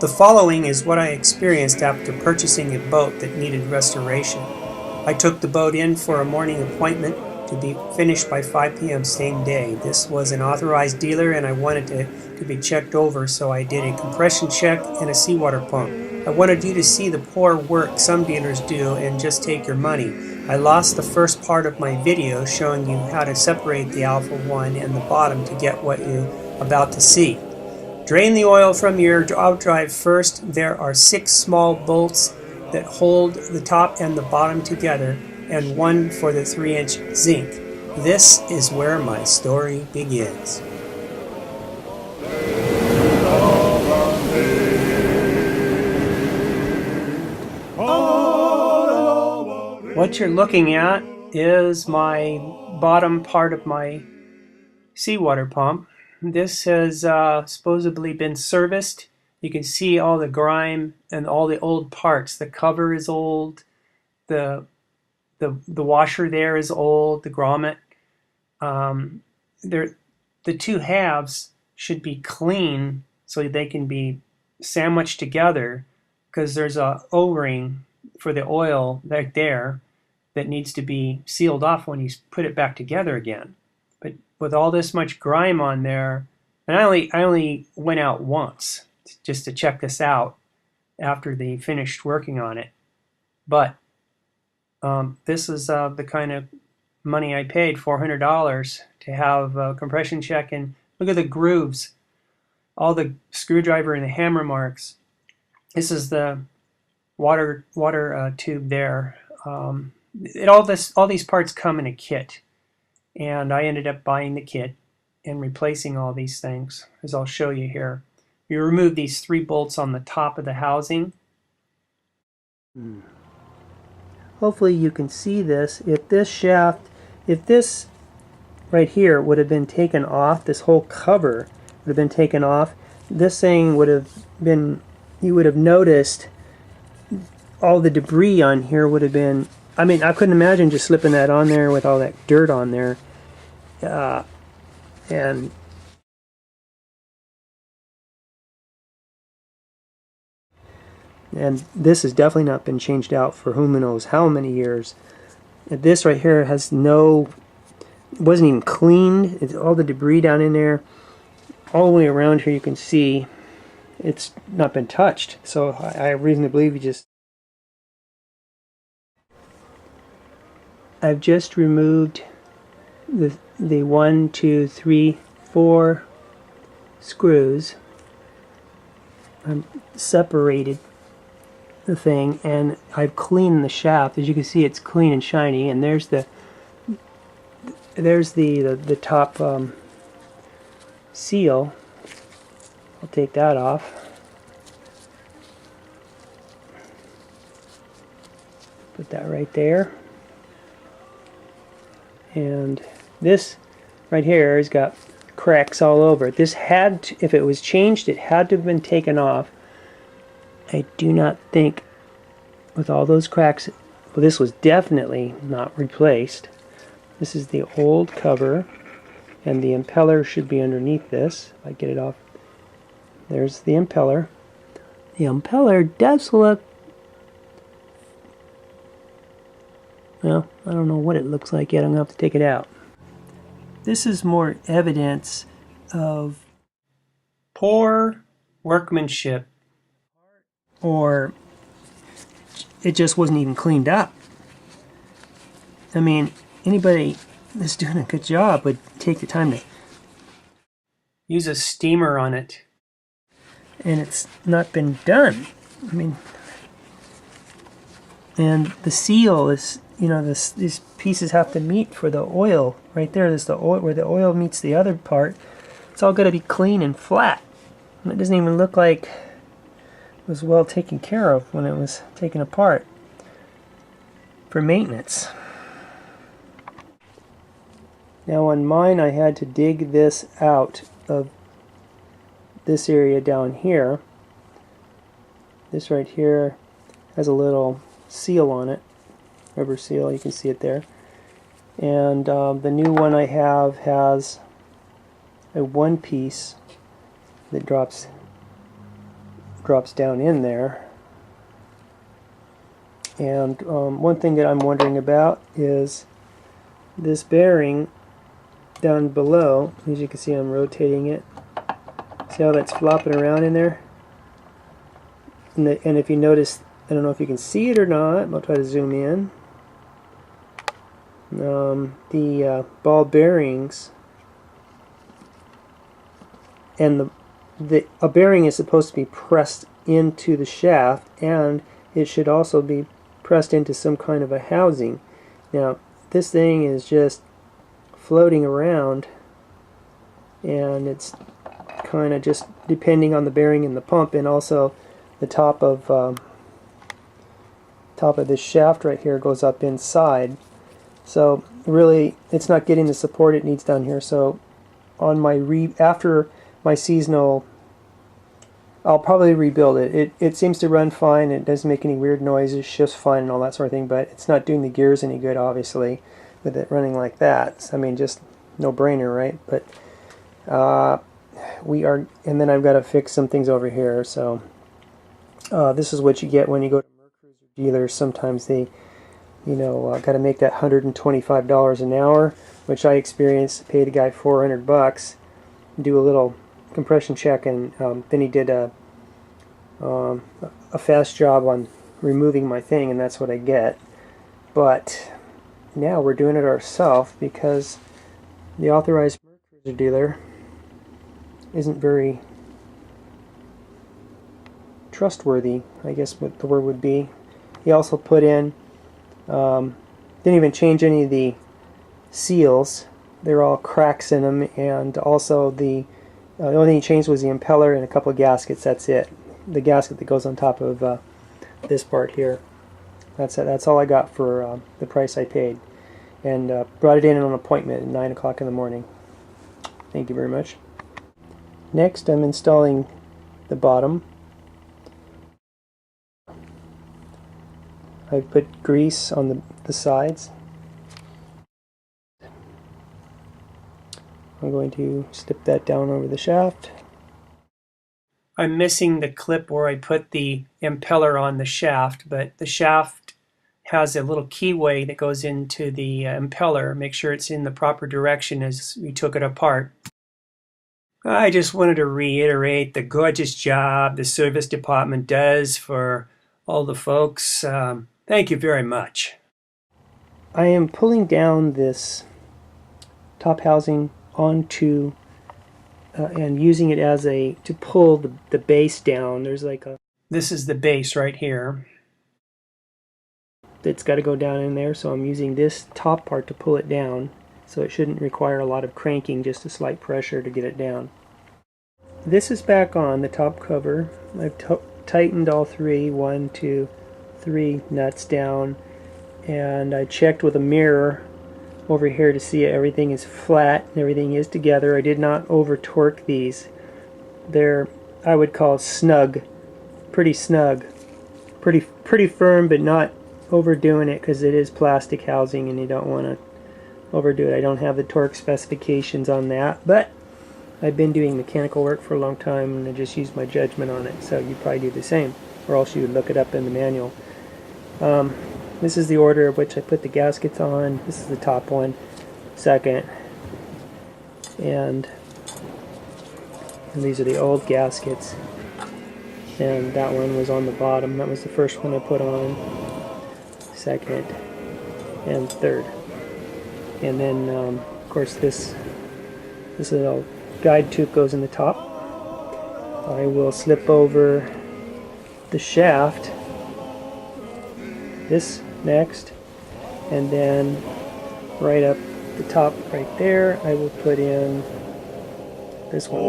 The following is what I experienced after purchasing a boat that needed restoration. I took the boat in for a morning appointment to be finished by 5 p.m. same day. This was an authorized dealer and I wanted to be checked over, so I did a compression check and a seawater pump. I wanted you to see the poor work some dealers do and just take your money. I lost the first part of my video showing you how to separate the Alpha One and the bottom to get what you're about to see. Drain the oil from your outdrive first. There are 6 small bolts that hold the top and the bottom together, and one for the 3-inch zinc. This is where my story begins. What you're looking at is my bottom part of my seawater pump. This has supposedly been serviced. You can see all the grime and all the old parts. The cover is old. The washer there is old. The grommet. The two halves should be clean so they can be sandwiched together, because there's a O-ring for the oil right there that needs to be sealed off when you put it back together again. But with all this much grime on there, and I only went out once just to check this out after they finished working on it. But this is the kind of money I paid, $400, to have a compression check. And look at the grooves, all the screwdriver and the hammer marks. This is the water tube there. All these parts come in a kit, and I ended up buying the kit and replacing all these things, as I'll show you here. You remove these 3 bolts on the top of the housing. Hopefully you can see this. If this right here would have been taken off, this whole cover would have been taken off, this thing would have been, you would have noticed all the debris on here would have been, I mean, I couldn't imagine just slipping that on there with all that dirt on there. And this has definitely not been changed out for who knows how many years. This right here has it wasn't even cleaned. It's all the debris down in there. All the way around here you can see it's not been touched. So I have reason to believe I've just removed the 1, 2, 3, 4 screws. I'm separated the thing, and I've cleaned the shaft. As you can see, it's clean and shiny, and there's the top seal. I'll take that off. Put that right there. And this right here has got cracks all over it. This had to, if it was changed, it had to have been taken off. I do not think, with all those cracks, well, this was definitely not replaced. This is the old cover, and the impeller should be underneath this. If I get it off, there's the impeller. The impeller does look, well, I don't know what it looks like yet. I'm going to have to take it out. This is more evidence of poor workmanship, or it just wasn't even cleaned up. I mean, anybody that's doing a good job would take the time to use a steamer on it, and it's not been done. I mean, and the seal is, you know, these pieces have to meet for the oil. Right there, there's the oil, where the oil meets the other part. It's all got to be clean and flat. And it doesn't even look like it was well taken care of when it was taken apart for maintenance. Now on mine, I had to dig this out of this area down here. This right here has a little seal on it, rubber seal, you can see it there. And the new one I have has a one piece that drops drops down in there. And one thing that I'm wondering about is this bearing down below. As you can see, I'm rotating it. See how that's flopping around in there? And if you notice, I don't know if you can see it or not, I'll try to zoom in. The ball bearings, and a bearing is supposed to be pressed into the shaft, and it should also be pressed into some kind of a housing. Now this thing is just floating around, and it's kind of just depending on the bearing and the pump, and also the top of this shaft right here goes up inside. So really it's not getting the support it needs down here. So on my after my seasonal, I'll probably rebuild it. It seems to run fine. It doesn't make any weird noises, shifts fine and all that sort of thing, but it's not doing the gears any good, obviously, with it running like that. I mean, just no brainer, right? But and then I've got to fix some things over here. So this is what you get when you go to Mercruiser Dealers. Sometimes they, got to make that $125 an hour, which I experienced. Pay the guy $400, do a little compression check, and then he did a fast job on removing my thing, and that's what I get. But now we're doing it ourselves because the authorized Mercruiser dealer isn't very trustworthy, I guess what the word would be. He also put in, didn't even change any of the seals. They're all cracks in them, and also the only thing he changed was the impeller and a couple of gaskets. That's it. The gasket that goes on top of this part here. That's it. That's all I got for the price I paid, and brought it in on an appointment at 9 o'clock in the morning. Thank you very much. Next, I'm installing the bottom. I've put grease on the sides. I'm going to slip that down over the shaft. I'm missing the clip where I put the impeller on the shaft, but the shaft has a little keyway that goes into the impeller. Make sure it's in the proper direction as we took it apart. I just wanted to reiterate the gorgeous job the service department does for all the folks. Thank you very much. I am pulling down this top housing onto and using it as to pull the base down. There's like this is the base right here. It's got to go down in there, so I'm using this top part to pull it down. So it shouldn't require a lot of cranking, just a slight pressure to get it down. This is back on the top cover. I've tightened all 1, 2, 3 nuts down, and I checked with a mirror over here to see everything is flat and everything is together. I did not over torque these. They're, I would call, snug, pretty firm, but not overdoing it, because it is plastic housing and you don't want to overdo it. I don't have the torque specifications on that, but I've been doing mechanical work for a long time and I just use my judgment on it. So you probably do the same, or else you would look it up in the manual. This is the order of which I put the gaskets on. This is the top one, second, and these are the old gaskets, and that one was on the bottom. That was the first one I put on, second, and third. And then of course this little guide tube goes in the top. I will slip over the shaft, this next, and then right up the top right there I will put in this one.